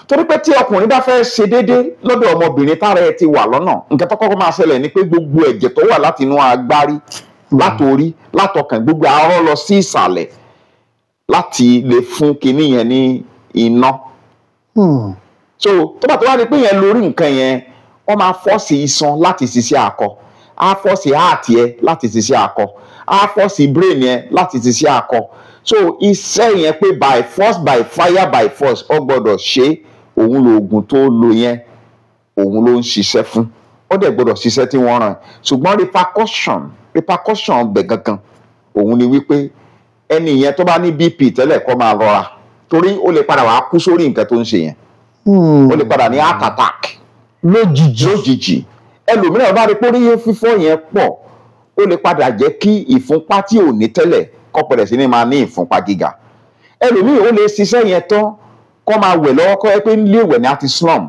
torí pé tí ọkùnrin bá fẹ́ ṣe déédéé lọ́dọ̀ ọmọbìnrin tára ẹ ti wà lọ́nà nǹkan tó kọ́kọ́ máa ṣẹlẹ̀ ni pé gbogbo ẹ̀jẹ̀ tó wà láti inú agbárí látòrí látọkàn gbogbo arọ́ lọ sí ìsàlẹ̀ láti lè fún kinní yẹn ní iná. So tó bá tó wá di pé yẹn lórí nǹkan yẹn wọ́n máa fọ́ọ̀sì iṣan láti ṣiṣẹ́ akọ, á fọ́ọ̀sì heart yẹn láti ṣiṣẹ́ akọ, á fọ́ọ̀sì brain yẹn láti ṣiṣẹ́ akọ. So iṣẹ́ yẹn pé by force by fire by force ó gbọ́dọ̀ ṣe òun lóògùn tó lò yẹn òun ló ń ṣiṣẹ́ fún, ó dẹ̀ gbọ́dọ̀ ṣiṣẹ́ tí wọ́n rán. Ṣùgbọ́n repercussion bẹ̀ gangan òun ni wípé ẹni yẹn tó bá ní BP tẹ́lẹ̀ kó máa rọra, torí ó lè padà wàá kú sórí nǹkan tó ń ṣe yẹn. Ó lè padà ní heart attack lójijì. Ẹlòmíràn bá rí pé orí fífọ́ yẹn pọ̀, ó lè padà jẹ́ kí ìfúnpá tí ò ní tẹ́lẹ̀ kó bẹ̀rẹ̀ sí ní máa ní ìfúnpá gíga. Ẹlòmíràn ó lè ṣiṣẹ́ yẹn tán kó máa wẹ̀ lọ́wọ́ kó yẹ pé nílé ìwẹ̀ ní àti slum.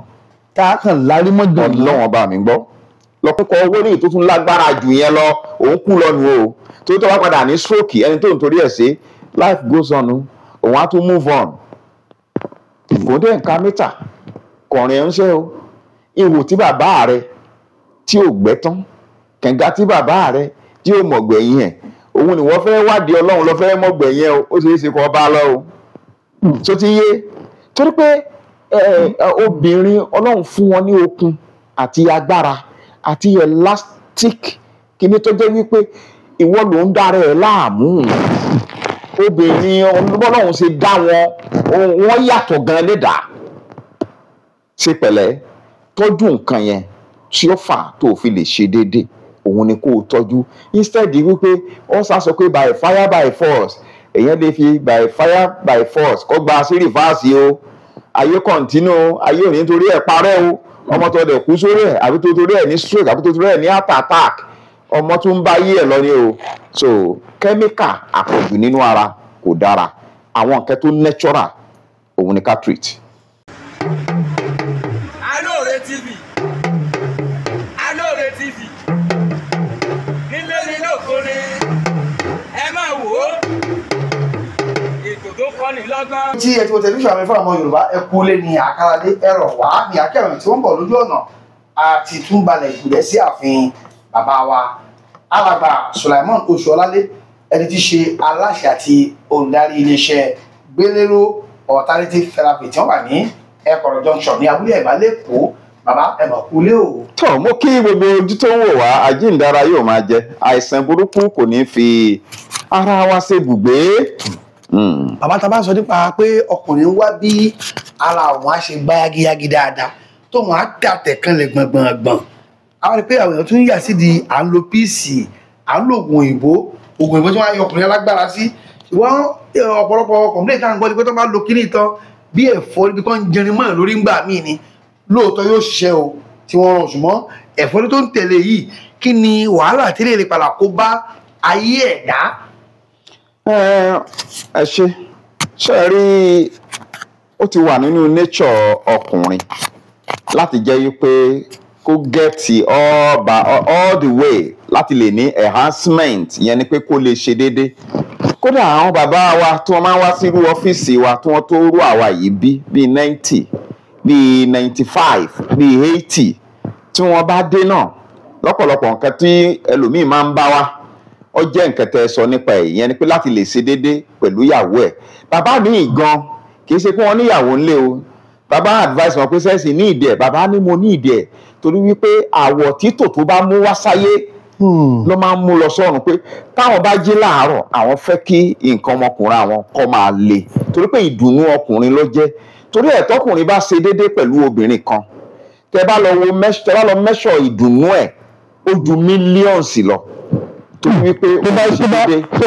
Káàkàn lárí mọ́gbọ̀n Ọlọ́run bá mi gbọ́. Lọ́kọ́kọ́ owó ní ìtútù lágbára jù yẹn lọ, òun kú lọ́nu o. Tó tó wá padà ní stroke ẹni tó ń torí ẹ̀ ṣe, life goes on, òun á tún move on. Kò dé nǹkan mítà, kọ̀rin ẹ̀ ń ṣe o. Ihò tí bàbá rẹ̀ tí ò gbẹ́ tán, kẹ̀ǹgà tí bàbá rẹ̀ tí ò mọ̀gbẹ̀yìn ẹ̀, òun ni wọ́n fẹ́ wádìí Ọlọ́run lọ fẹ́ mọ̀gbẹ̀yìn ẹ̀ o, ó ṣeé ṣe kó bá lọ o. Tó ti yé, torí pé obìnrin Ọlọ́run fún wọn ní okun àti agbára àti elastic kíní tó jẹ́ wípé ìwọ ló ń dára ẹ̀ láàmú. Obìnrin Ọlọ́run ṣe dá wọn yàtọ̀ gan lédàá. Ṣe pẹ̀lẹ́ tọ́jú nǹkan yẹn tí ó fà tó fi lè ṣe déédéé òun ni kó o tọ́jú, instead wípé ó sọ pé by fire by force, èyàn lè fi by fire by force kó gba sí rìfáàsì o, ayé kọ̀ǹtínú, ayé ò ní torí ẹ̀ parẹ́ o, ọmọ tó dẹ̀ kú sórí ẹ̀ àbí tó torí ẹ̀ ní stroke àbí tó torí ẹ̀ ní heart attack, ọmọ tó ń bá yé ẹ̀ lọ ni o. So kẹ́míkà àpọ̀jù nínú ara kò dára, àwọn nǹkan tó natural òun ni ká treat. Alore TV, Alore TV, nílé nílé òkúre, ẹ máa wò ó, ètò tó kọ́ni lọ́gán. tí ẹ ti wo tẹlifíṣàn mi fún àwọn Yorùbá ẹ kú lé ní àkàràdé ẹ̀rọ wá ní akẹ́rìn tí wọ́n ń bọ̀ lójú ọ̀nà àti túnbalẹ̀ ìpìlẹ̀ sí ààfin bàbá wa alàgbà Sulaiman Oṣuọlálé, ẹni tí ṣe aláṣẹ àti olùdarí iléeṣẹ́ Gbélérò alternative therapy tí wọ́n wà ní Ẹ̀kọ̀rọ̀ junction ní abúlé Ẹ̀gbá lẹ́kọ̀ọ́. Bàbá ẹ mọ̀ kú lé o. Tó mo kí gbogbo ojú tó ń wò wá, àjíǹdára yóò máa jẹ, àìsàn burúkú kò ní fi ara wa ṣe bùgbé. Bàbá tá a bá sọ nípa pé ọkùnrin ń wá bí ara òun á ṣe gbá yagiyagi dáadáa tó wọn á tàtẹ̀ kanlẹ̀ gbọ̀ngbọ̀ngbọ̀n, àwọn rí pé àwọn èèyàn tún yà sí di à ń lo píìsì, à ń lo oògùn òyìnbó tí wọ́n á yọ ọkùnrin alágbára sí. Ṣùgbọ́n ọ̀pọ̀lọpọ̀ kọ̀m̀pléǹtì tá à ń gbọ́ ni pé tó máa lo kíní tán bí ẹ̀fọ́ níbi kan jẹrin mọ́ lórí ńgbà míì ni lóòótọ́ yóò ṣiṣẹ́ o tí wọ́n rán, ṣùgbọ́n ẹ̀fọ́ tó ń tẹ̀lé yìí kí ni wàhálà tí lè padà kó bá ayé ẹ̀dá? Ẹ ṣe rí, ó ti wà nínú nature ọkùnrin láti jẹ́ wípé kó gẹ́ẹ̀tì all the way láti lè ní enhancement, ìyẹn ni pé kó lè ṣe déédéé. Kódà àwọn bàbá wa tí wọ́n máa ń wá sí irú ọ́fíìsì wa tí wọ́n tó rú àwa yìí bíi 90 bíi 95 bíi 80 tí wọ́n bá dé náà, lọ́pọ̀lọpọ̀ nǹkan tí ẹlòmíì máa ń bá wa ó jẹ́ nǹkan tẹ́ sọ nípa ẹ̀, ìyẹn ni pé láti lè ṣe déédéé pẹ̀lú ìyàwó ẹ̀. Bàbá mi gan kì í ṣe pé wọ́n níyàwó ńlé o, bàbá advice wọn pé sẹ́ẹ̀sì ní ìdí ẹ̀, bàbá ní mo ní ìdí ẹ̀ torí wípé àwọ̀ títò tó bá mú wá sáyé ló máa ń mú lọ sọ́run, pé táwọn bá jí láàárọ̀ àwọn fẹ́ kí nǹkan ọmọkùnrin àwọn kó máa le, torí pé ìdùnnú ọkùnrin ló jẹ́. Torí ẹ̀ tọkùnrin bá ṣe déédéé pẹ̀lú obìnrin kan, tẹ́ bá lọ mẹ́ṣọ̀ ìdùnnú ẹ̀ ó ju mílíọ̀nsì lọ, torí wípé tó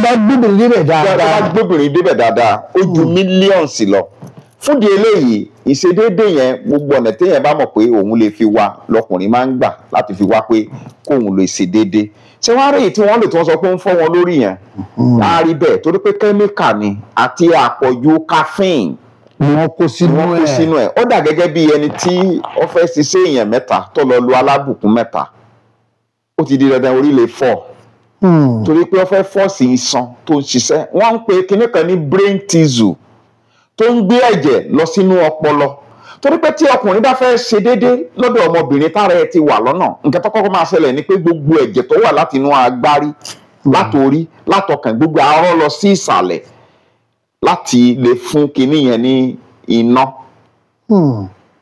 bá gbóbìnrin débẹ̀ dáadáa ó ju mílíọ̀nsì lọ. Fúndì eléyìí ìṣedéédé yẹn gbogbo ọ̀nà téèyàn bá mọ̀ pé òun lè fi wá lọkùnrin máa ń gbà láti fi wá pé kóun lè ṣe déédé. Ṣé wọ́n á rí èyí tí wọ́n lè tí wọ́n sọ pé ń fọ́ wọn lórí yẹn? Á rí bẹ́ẹ̀ torí pé kẹ́míkà ni àti àpọ̀jù caffeine wọ́n kó sínú ẹ̀. Ó dà gẹ́gẹ́ bí ẹni tí ó fẹ́ ṣiṣẹ́ èèyàn mẹ́ta tó lọ lu alábùkún mẹ́ta, ó ti di dandan orí lè fọ́ torí pé ó fẹ́ fọ́ọ̀sì iṣan tó ń ṣiṣẹ́. Wọ́n ń pe kinní kan ní brain tissue tó ń gbé ẹ̀jẹ̀ lọ sínú ọpọlọ. torí pé tí ọkùnrin bá fẹ́ ṣe déédéé lọ́dọ̀ ọmọbìnrin tára ẹ ti wà lọ́nà nǹkan tó kọ́kọ́ máa ṣẹlẹ̀ ni pé gbogbo ẹ̀jẹ̀ tó wà láti inú agbárí látòrí látọkàn gbogbo arọ́ lọ sí ìsàlẹ̀ láti lè fún kinní yẹn ní iná.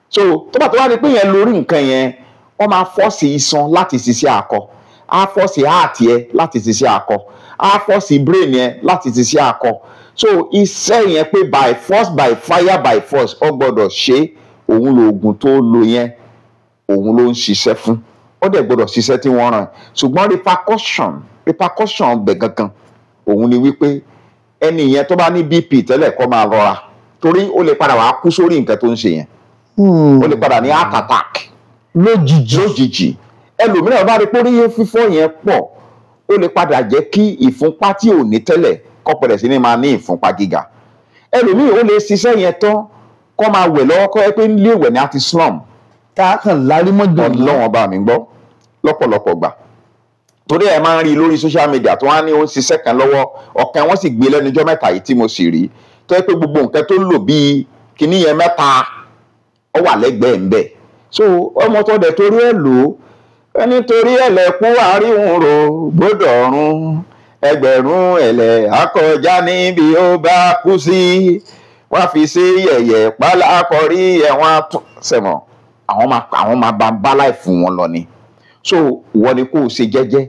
So tó bá tó wá di pé yẹn lórí nǹkan yẹn wọ́n máa fọ́ọ̀sì iṣan láti ṣiṣẹ́ akọ, á fọ́ọ̀sì heart yẹn láti ṣiṣẹ́ akọ, á fọ́ọ̀sì brain yẹn láti ṣiṣẹ́ akọ. So iṣẹ́ yẹn pé by force by fire by force ó gbọ́dọ̀ ṣe òun lóògùn tó lò yẹn òun ló ń ṣiṣẹ́ fún, ó dẹ̀ gbọ́dọ̀ ṣiṣẹ́ tí wọ́n rán. Ṣùgbọ́n repercussion bẹ̀ gangan òun ni wípé ẹni yẹn tó bá ní BP tẹ́lẹ̀ kó máa rọra, torí ó lè padà wàá kú sórí nǹkan tó ń ṣe yẹn. Ó lè padà ní heart attack lójijì. Ẹlòmíràn bá rí pé orí fífọ́ yẹn pọ̀, ó lè padà jẹ́ kí ìfúnpá tí ò ní tẹ́lẹ̀ kó bẹ̀rẹ̀ sí ní máa ní ìfúnpá gíga. Ẹlòmíràn ó lè ṣiṣẹ́ yẹn tán kó máa wẹ̀ lọ́wọ́ kó yẹ pé nílé ìwẹ̀ ni a ti slum. tá a kàn lárí mọ́jọ́ Ọlọ́run bá mi gbọ́ lọ́pọ̀lọpọ̀ gbà. Torí ẹ máa ń rí lórí social media tó wá ní ó ń ṣiṣẹ́ kan lọ́wọ́, ọ̀kan wọ́n sì gbé lẹ́nujọ́ mẹ́ta yìí tí mo sì rí, tó yẹ pé gbogbo nǹkan tó ń lò bíi kinní yẹn mẹ́ta ó wà lẹ́gbẹ̀ẹ́ ń bẹ̀. So ọmọ tó dẹ̀ torí ẹ̀ lò ó, ẹni torí ẹ̀lẹ́kún àríwùn ro gbọ́dọ̀ ọ̀run, ẹgbẹ̀rún ẹ̀lẹ́ akọjá níbi ó bá kú sí, wọ́n fi sí yẹ̀yẹ̀ pálákọ̀rí ẹ̀wọ̀n sẹ̀mọ̀, àwọn máa bá láì fún wọn lọ ni. So wọ́n ní kó o ṣe jẹ́jẹ́.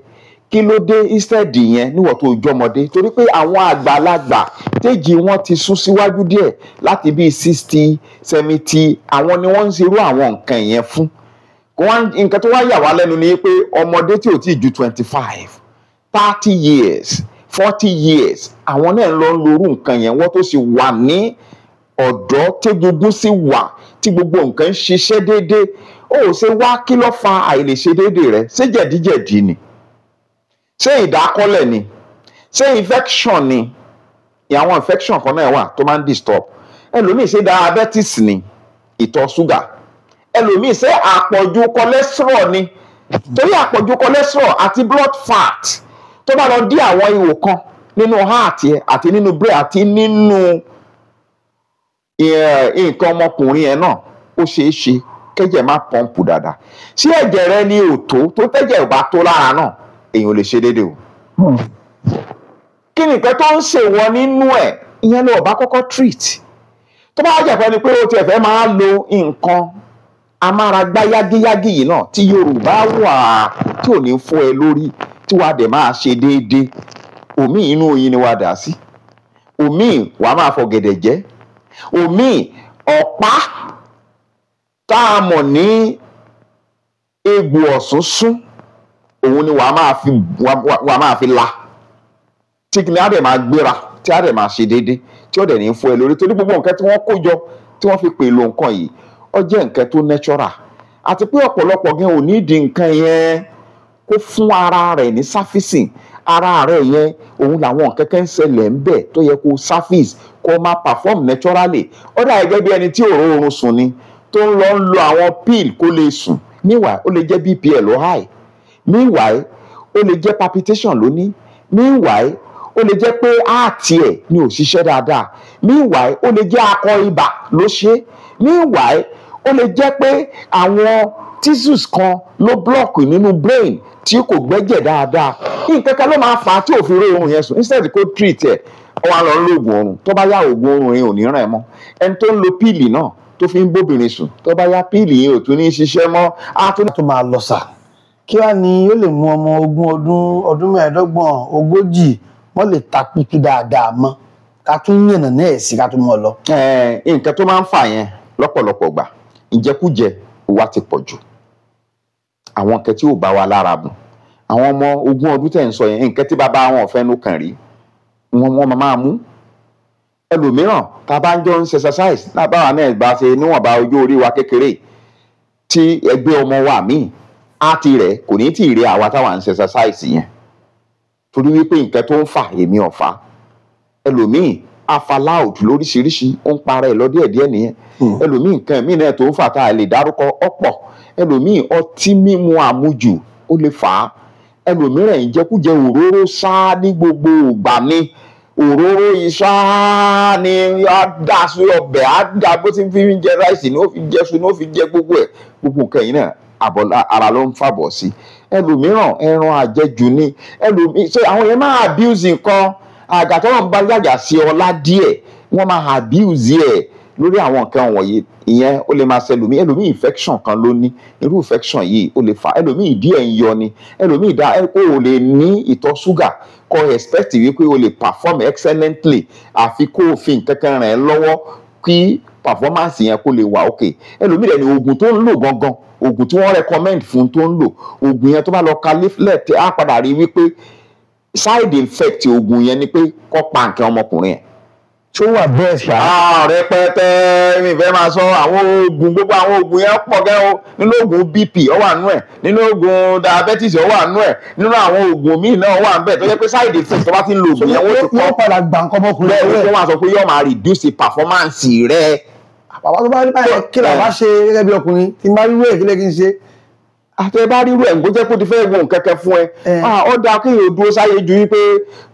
Kí ló dé instead yẹn níwọ̀n tó jọmọdé? Torí pé àwọn àgbàlagbà téèjì wọn ti sún síwájú díẹ̀ láti bíi 60, 70, àwọn ni wọ́n ń ṣerú àwọn nǹkan yẹn fún. Nǹkan tó wá yà wá lẹ́nu ni pé ọmọdé tí ò tí ì ju 25, 30 years, 40 years àwọn náà lọ ń lorú nǹkan yẹn, wọ́n tó sì wà ní ọ̀dọ́ tégúngún sì wà tí gbogbo nǹkan ń ṣiṣẹ́ déédéé. Ó ṣe wá kí ló fa àìlèṣe déédéé rẹ̀? Ṣé jẹ̀díjẹ̀dí ni? Ṣé ìdákọ́lẹ̀ ni? Ṣé infection ni? Àwọn infection kan náà wà tó máa ń disturb. Ẹlòmíì ṣe diabetes ni, ìtọ̀ ṣúgà. Ẹlòmíì ṣe àpọ̀jù cholesterol ni, torí àpọ̀jù cholesterol àti blood fat tó bá lọ dí àwọn ihò kan nínú heart yẹn àti nínú brain àti nínú nǹkan ọmọkùnrin yẹn náà, ó ṣeé ṣe kẹ́jẹ̀ má pọ́ǹpù dáadáa. Ṣé ẹ̀jẹ̀ rẹ ni ò tó tẹ́jẹ̀ ò bá tó lára náà èèyàn ò lè ṣe déédéé o. Kí ni nǹkan tó ń ṣe wọ nínú ẹ̀? Ìyẹn ló bá kọ́kọ́ treat. Tó bá jẹ́ pé ni pé o tiẹ̀ fẹ́ máa lo nǹkan amáragbá yágíyágí yìí náà tí Yorùbá wà tí ò ní fọ́ ẹ lórí tí wàá dẹ̀ máa ṣe déédéé, òmíì inú oyin ni wàá dà sí, òmíì wàá máa fọ gẹ̀dẹ̀ jẹ́, òmíì ọ̀pá tá a mọ̀ ní egbò ọ̀súnsún òun ni wàá máa fi la tí kìnìún á dẹ̀ máa gbéra tí á dẹ̀ máa ṣe déédéé tí ó dẹ̀ ní fọ́ ẹ lórí, torí gbogbo nǹkan tí wọ́n kó jọ tí wọ́n fi pèlò nǹkan yìí ó jẹ́ nǹkan tó natural, àti pé ọ̀pọ̀lọpọ̀ gan ò ní di nǹkan yẹn kó fún ara rẹ̀ ní surfacing. Ara rẹ̀ yẹn òun làwọn nǹkan kan ń ṣẹlẹ̀ ń bẹ̀ tó yẹ kó surface kó máa perform naturally. Ó dà gẹ́gẹ́ bí ẹni tí ò rọrùn sùn ni tó ń lo àwọn pill kó lè sùn. Meanwhile ó lè jẹ́ BP ẹ̀ ló high, meanwhile ó lè jẹ́ palpitation ló ní, meanwhile ó lè jẹ́ pé heart ẹ̀ ni ò ṣiṣẹ́ dáadáa, meanwhile ó lè jẹ́ akọ ibà ló ṣe, meanwhile ó lè jẹ́ pé àwọn tissues kan ló block nínú brain tí kò gbẹ́jẹ̀ dáadáa. Nǹkan kan ló máa fà á tí ò fi rí oorun yẹn sùn. Instead kó treat ẹ̀ ó wá lọ ń lo oògùn oorun, tó bá yá oògùn oorun yẹn ò ní ràn ẹ́ mọ́. Ẹni tó ń lo píìlì náà tó fi ń bóbìnrin sùn, tó bá yá píìlì yẹn ò tún ní ṣiṣẹ́ mọ́, á tún tó máa lọ sà. Kí wá ni ó lè mú ọmọ 20 ọdún 25, 40 wọ́n lè takutu dáadáa mọ́ ká tún yànnà náà sí ká tún mọ́ lọ. Nǹkan tó máa ń fà yẹn lọ́pọ̀lọpọ̀ gbà, ìjẹkújẹ wa ti pọ̀ jù, àwọn nǹkan tí ò bá wa lára mu. Àwọn ọmọ 20 ọdún tẹ̀ ń sọ yẹn, nǹkan tí bàbá wọn fẹ́ ló kàn rí wọ́n máa mú. Ẹlòmíràn tá a bá ń jọ ń exercise lábára náà bá ṣe níwọ̀nba ojú orí wa kékeré tí ẹgbẹ́ ọmọ wa míì á ti rẹ̀ kò ní tí ì rí àwa táwa ń exercise yẹn, torí wípé nǹkan tó ń fà èmi ọ̀fà. Ẹlòmíì afaloud lóríṣiríṣi ó ń para ẹ̀ lọ díẹ̀díẹ̀ nìyẹn. Ẹlòmíì nǹkan míì náà tó ń fà tá a lè dárúkọ ọ̀pọ̀. Ẹlòmíì ọtí mímu àmujù ó lè fà á. Ẹlòmíràn ìjẹkújẹ òróró sáá ní gbogbo ìgbà ni òróró iṣá ni á dà sí ọbẹ̀ á dà bó ti fi ń jẹ ráìsì ni ó fi jẹ su ni ó fi jẹ gbogbo ẹ̀ gbogbo nǹkan yìí náà àbọ̀ ara ló ń fàbọ̀ sí ẹlòmíràn ẹran àjẹjù ni ṣé àwọn yẹn máa abuse nǹkan àgàtọ́rọ̀ ń bá yàjà sí ọlá díẹ̀ wọ́n máa abuse ẹ̀ lórí àwọn nǹkan wọ̀nyí ìyẹn ó lè máa ṣe ẹlòmíì infection kan ló ní irú infection yìí ó lè fa ẹlòmíì ìdí ẹ̀ ń yọ ni ẹlòmíì dá kó o lè ní ìtọ̀ ṣúgà kó expect wípé o lè perform excellently àfi kó o fi nǹkan kan ràn ẹ́ lọ́wọ́ kí performance yẹn kó lè wà okay ẹlòmíì dẹ̀ ni oògùn tó ń lò gangan oògùn tí wọ́n recommend fún tó ń lò oògùn yẹn tó bá lọ ka leaflet á padà rí wípé side effect oògùn yẹn ni pé kó pa nǹkan ọmọkùnrin yẹn tó wà bẹ́ẹ̀ ṣá. rẹpẹtẹ mi fẹ́ máa sọ àwọn oògùn gbogbo àwọn oògùn yẹn pọ̀ gẹ́ o nínú oògùn bp ó wà nú ẹ̀ nínú oògùn diabetes ó wà nú ẹ̀ nínú àwọn oògùn míì náà ó wà níbẹ̀ tó yẹ pé side effect tó bá ti ń lo oògùn yẹn wọ́n ti wọ́n padà gbà nǹkan ọmọkùnrin rẹ̀ rẹ̀. wọ́n máa sọ pé yóò máa reduce performance rẹ̀. bàbá tó bá rí báyìí kí làwọn bá ṣe gẹ́gẹ́ bí ọkùnrin tí n bá rí wéè kílẹ̀ kí n ṣe. àti ẹ bá rírú ẹ̀ ń gbọ́jẹ́ kó ti fẹ́ wo nǹkan kan fún ẹ ó dáa kí èèyàn dúró sáyé ju wípé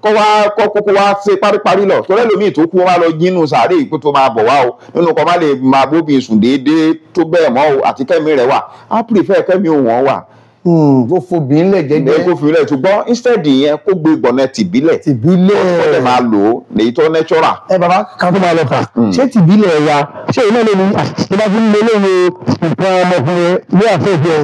kókó wá ṣe paríparí lọ torí ẹlòmíì tó kú wọn wá lọ jínú sàárè ìkú tó máa bọ̀ wá o nínú kọ́ má lè máa bóbi sùn déédéé tó bẹ́ẹ̀ mọ́ o àti kẹ́mi rẹ̀ wà á prefer kẹ́mi òun wà. kó fobi ńlẹ̀ jẹ́jẹ́. kó fi ńlẹ̀ ṣùgbọ́n instead yẹn kó gbé gbọ̀nà tìbílẹ̀ ó lè máa lò ó lèyí tó natural. Bàbá kan tó máa lọ fà ṣé tìbílẹ̀ wa ṣé ìná lè ní ìbá fún mi lóye nǹkan ọmọkùnrin ní àfẹ́fẹ́ o.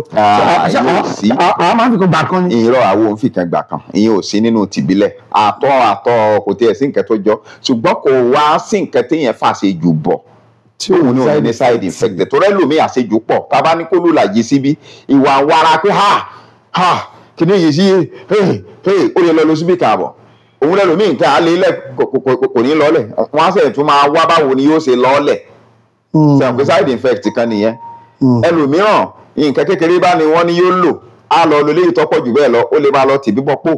àwọn máa ń fi kan gbà kan ni. irọ́ àwọn òun fi kan gbà kan ìyẹn ò sí nínú tìbílẹ̀ àtọ̀ kò tiẹ̀ sí nǹkan tó jọ ṣùgbọ́n kò wá sí nǹkan téèyàn fàṣẹ jù bọ̀ tí òun ní òun ní side effect tó rẹ́ lómi àṣejù pọ̀ tá a bá ní kó ló làjì síbi ìwà wara pé kìíní yìí sí ó lè lọ lọ síbi kààbọ̀ òun lẹ́ lómi nǹkan alẹ́ ilẹ̀ kò ní lọ́lẹ̀ wọ́n á sẹ̀ tún máa wá báwo ni yóò ṣe lọ́lẹ̀ sẹ́wọ̀n pé side effect kan nìyẹn ẹlòmíràn nǹkan kékeré bá ní wọ́n ní yóò lò á lọ lọ léyìí tọ́pọ̀ jù bẹ́ẹ̀ lọ ó lè máa lọ tì bíbọ́ pò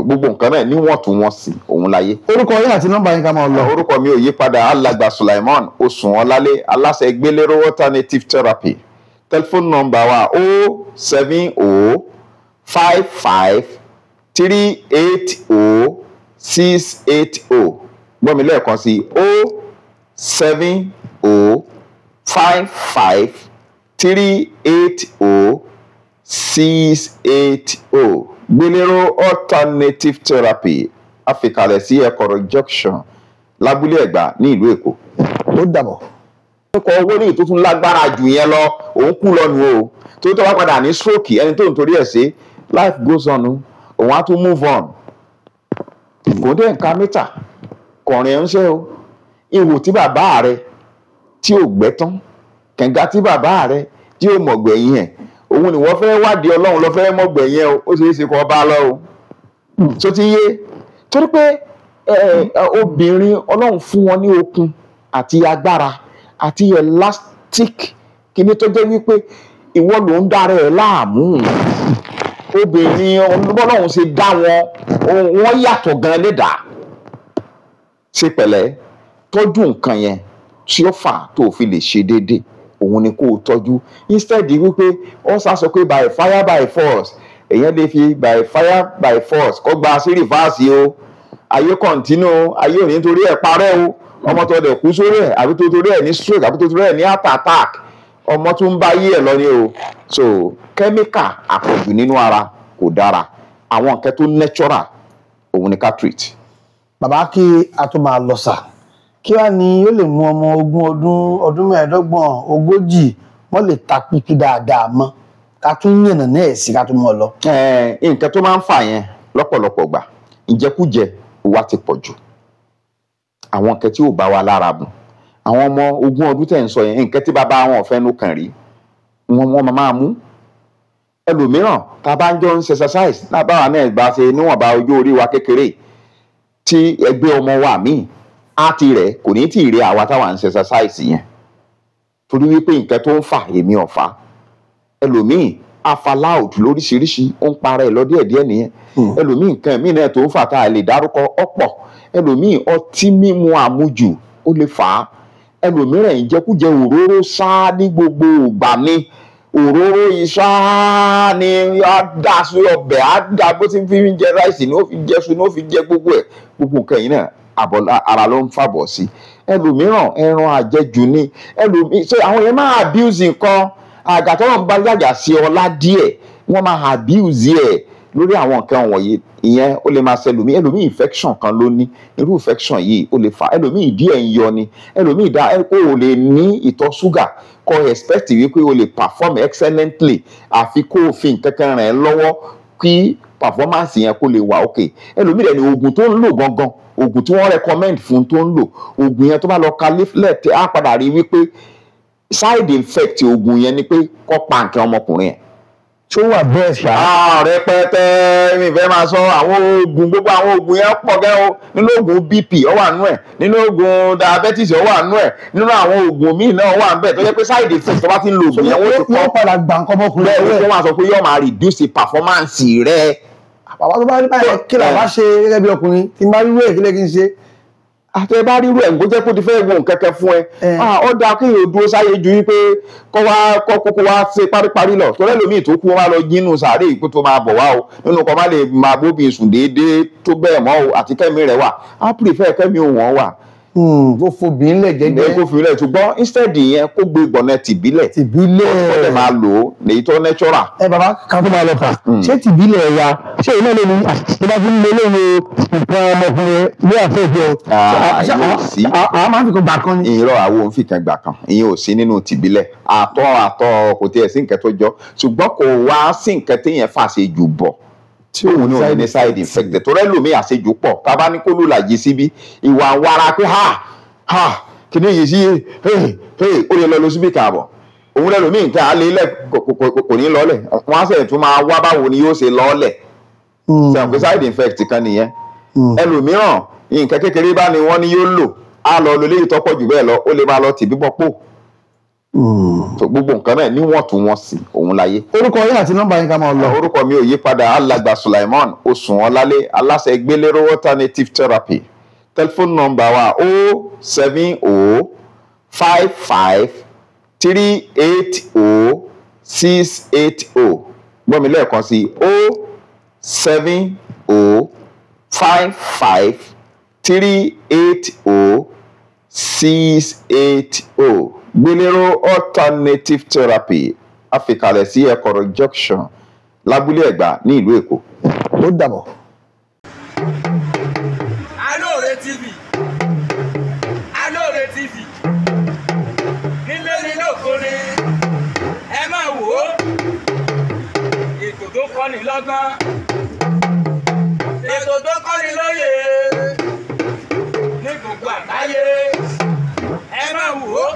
gbogbo nǹkan náà níwọ̀ntúnwọ̀nsì òun láyé. orúkọ yín àti nọ́mbà yín ká máa lọ. orúkọ mi ò yí padà alàgbà Sulaiman Oṣùnọlálé aláṣẹ gbélérò alternative therapy telephone number wa 07055380680 gbọ́ mi lẹ́ẹ̀kan sí 07055380680 gbélérò alternative therapy àfikàlẹ̀ sí Ẹ̀kọ̀rọ̀ junction lábúlé Ẹ̀gbá ní ìlú Èkó. ó dàbọ̀. ọkọ̀ owó ní ìtò tún lágbára jù yẹn lọ òun kú lọ́nu o tó tó wá padà ní stroke ẹni tó ń torí ẹ̀ sí life goes on òun á tún move on. kò dé nǹkan mítà kọrin ẹ̀ ń ṣe o ihò tí bàbá rẹ tí ò gbẹ́ tán kẹ̀ǹgà tí bàbá rẹ tí ò mọ̀gbẹ̀yìn ẹ̀ òun ni wọ́n fẹ́ wádìí Ọlọ́run lọ fẹ́ mọ̀gbẹ̀yìn ẹ̀ ó ṣeé ṣe kó bá lọ o tó ti yé torí pé obìnrin Ọlọ́run fún wọn ní okun àti agbára àti elastic kíní tó jẹ́ wípé ìwọ ló ń dára ẹ̀ láàmú obìnrin Ọlọ́run ṣe dá wọn yàtọ̀ gan lẹ́dàá ṣe pẹ̀lẹ́ tọ́jú nǹkan yẹn tí ó fà tó fi lè ṣe déédéé òun ni kó o tọ́jú instead wípé ó sá sọ pé by fire by force èèyàn lè fi by fire by force kó gba sí rìfáàsì o ayé kọ̀ǹtínú ayé òní nítorí ẹ̀ parẹ́ o ọmọ tó dẹ̀ kú sórí ẹ̀ àbí tó torí ẹ̀ ní stroke àbí tó torí ẹ̀ ní heart attack ọmọ tó ń bá yí ẹ̀ lọ ni o so kẹ́míkà àpọ̀jù nínú ara kò dára àwọn nǹkan tó natural òun ni ká treat. bàbá kí a tó máa lọ sà kí wàá ní ó lè mú ọmọ 20 ọdún 25 40 wọ́n lè ta pípí dáadáa mọ́ ká tún yànnà ní ẹ̀sìn ká tún mọ́ lọ. nǹkan tó máa ń fà yẹn lọ́pọ̀lọpọ̀ gbà ìjẹkújẹ wa ti pọ̀ jù àwọn nǹkan tí ò bá wa lára mu àwọn ọmọ 20 ọdún tẹ̀ ń sọ yẹn nǹkan tí bàbá wọn fẹ́ ló kàn rí wọn máa mú ẹlòmíràn tá a bá ń jọ ń exercise lábáwa náà bá ṣe níwọ̀nba ojú orí wa kékeré tí ẹgbẹ́ ọmọ wa míì á ti rẹ̀ kò ní tí ì rí àwa táwa ń exercise yẹn torí wípé nǹkan tó ń fà èmi ọ̀fà ẹlòmíì afalaud lóríṣiríṣi ó ń para ẹ̀ lọ díẹ̀díẹ̀ nìyẹn ẹlòmíì nǹkan míì náà tó ń fà tá a lè dárúkọ ọ̀pọ̀ ẹlòmíì ọtí mímu àmujù ó lè fà á ẹlòmíràn ìjẹkújẹ òróró sáá ní gbogbo ìgbà ni òróró iṣá ni á dà sí ọbẹ̀ á dà bó ti fi ń jẹ ráìsì ni ó fi jẹ su ni ó fi jẹ gbogbo ẹ̀ gbogbo nǹkan yìí náà àbọ̀ ara ló ń fàbọ̀ sí ẹlòmíràn ẹran àjẹjù ni ẹlòmíràn ṣé àwọn yẹn máa abuse nǹkan àgàtọ́ wọn bá yàjà sí ọlá díẹ̀ wọ́n máa abuse ẹ̀ lórí àwọn nǹkan wọ̀nyí ìyẹn ó lè máa ṣe ẹlòmíì infection kan ló ní irú infection yìí ó lè fa ẹlòmíì ìdí ẹ̀ ń yọ ni ẹlòmíì dá ó lè ní ìtọ̀ ṣúgà kò expect wípé o lè perform excellently àfi kó o fi nǹkan kan ràn ẹ́ lọ́wọ́ kí performance yẹn kó lè wà okay ẹlòmíì dẹ̀ ni oògùn tó ń lò gangan oògùn tí wọ́n recommend fún tó ń lò oògùn yẹn tó bá lọ ka leaflet á padà rí wípé side effect oògùn yẹn ni pé kó pa nǹkan ọmọkùnrin yẹn tó wà bẹ́ẹ̀ ṣá. rẹpẹtẹ mi fẹ́ máa sọ àwọn oògùn gbogbo àwọn oògùn yẹn pọ̀ gẹ́ o nínú oògùn bp ó wà nínú ẹ̀ nínú oògùn diabetes ó wà nínú ẹ̀ nínú àwọn oògùn míì náà wà níbẹ̀ tó jẹ́ pé side effect tó bá ti ń lo oògùn yẹn wọ́n ti wọ́n padà gbà nǹkan ọmọkùnrin bẹ́ẹ̀ wọ́n máa sọ pé yóò máa reduce performance rẹ̀. bàbá tó bá rí báyìí kí làbá ṣe gẹ́gẹ́ bí ọkùnrin tí n bá rí wéè kílẹ̀ kí n ṣe. àtẹ bá rírú ẹ̀ ń gbọ́jẹ́ kó ti fẹ́ wo nkẹ́kẹ́ fún ẹ ó dáa kí èèyàn dúró sáyé ju wípé kó wá ṣe paríparí lọ torí ẹlòmíì tó kú wọn máa lọ yínú sàárè ìkú tó máa bọ̀ wá o nínú kan má lè máa bóbi sùn déédéé tó bẹ́ẹ̀ mọ́ o àti kẹ́mi rẹ̀ wà á prefer kẹ́mi òun wọn wà. kó fobì ńlẹ̀ jẹ́jẹ́ kó fi ńlẹ̀ ṣùgbọ́n instead yẹn kó gbé gbọ̀nẹ́ tìbílẹ̀ ó lè máa lò ó lèyí tó natural. bàbá kan tó máa lọ kà ṣé tìbílẹ̀ wa ṣé iná lè ní tó bá fi ń lé lóore nǹkan ọmọkùnrin ní àfẹ́fẹ́ àwọn máa ń fi kan gbà kan ni. irọ́ àwọn òun fi kan gbà kan ìyẹn ò sí nínú tìbílẹ̀ àtọ̀ kò tiẹ̀ sí nǹkan tó jọ ṣùgbọ́n kò wá sí nǹkan téèyàn fàṣẹ jù bọ̀ tí òun ní òun ní side effect tó rẹ́ lómi àṣejù pọ̀ tá a bá ní kó ló làjì síbi ìwà wàrà pé kìíní yìí sí ó lè lọ lọ síbi kààbọ̀ òun lẹ́nu mí nǹkan alẹ́ ilẹ̀ kò ní lọ́lẹ̀ wọ́n á sẹ̀ tún máa wá báwo ni yóò ṣe lọ́lẹ̀ sẹ́wọ̀n pé side effect kan nìyẹn ẹlòmíràn nǹkan kékeré bá ní wọ́n ní yóò lò á lọ lórí ìtọ́pọ̀ jù bẹ́ẹ̀ lọ ó lè máa lọ tì bíbọ̀ pò gbogbo nǹkan náà níwọ̀ntúnwọ̀nsì òun láyé. orúkọ yín àti nọ́mbà yín ká máa lọ. orúkọ mi ò yí padà Alàgbà Sulaiman Oṣùnọlálé aláṣẹ Gbélérò alternative therapy telephone number wa 07055380680 gbọ́ mi lẹ́ẹ̀kan sí 07055380680 Gbélérò alternative therapy afikalẹ̀ sí Ẹ̀kọ̀rọ̀ junction lábúlé Ẹ̀gbá ní ìlú Èkó. ó dàbọ̀. Alore TV Alore TV nílé ní lóko ni ẹ máa wò ó ètò tó kọ́ni lọ́gbọ́n ètò tó kọ́ni lóye ní gbogbo àgbáyé ẹ máa wò ó.